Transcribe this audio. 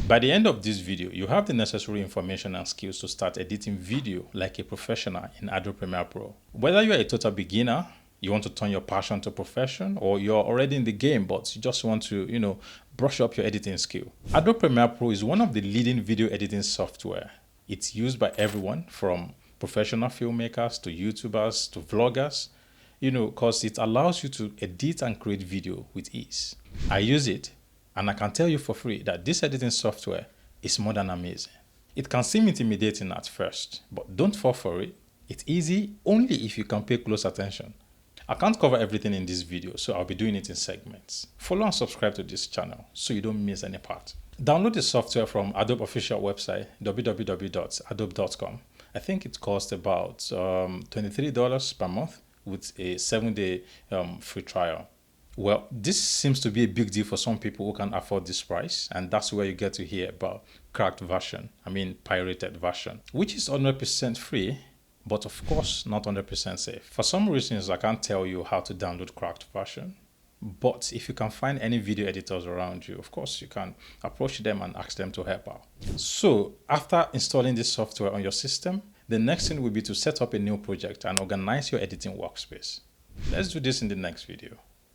By the end of this video, you have the necessary information and skills to start editing video like a professional in Adobe Premiere Pro. Whether you're a total beginner, you want to turn your passion to profession, or you're already in the game but you just want to, brush up your editing skill. Adobe Premiere Pro is one of the leading video editing software. It's used by everyone from professional filmmakers to YouTubers to vloggers, because it allows you to edit and create video with ease. I use it, and I can tell you for free that this editing software is more than amazing. It can seem intimidating at first, but don't fall for it. It's easy only if you can pay close attention. I can't cover everything in this video, so I'll be doing it in segments. Follow and subscribe to this channel so you don't miss any part. Download the software from Adobe official website, www.adobe.com. I think it costs about $23 per month with a 7-day free trial. Well, this seems to be a big deal for some people who can afford this price, and that's where you get to hear about cracked version, pirated version, which is 100% free, but of course not 100% safe. For some reasons, I can't tell you how to download cracked version, but if you can find any video editors around you, of course you can approach them and ask them to help out. So after installing this software on your system, the next thing will be to set up a new project and organize your editing workspace. Let's do this in the next video.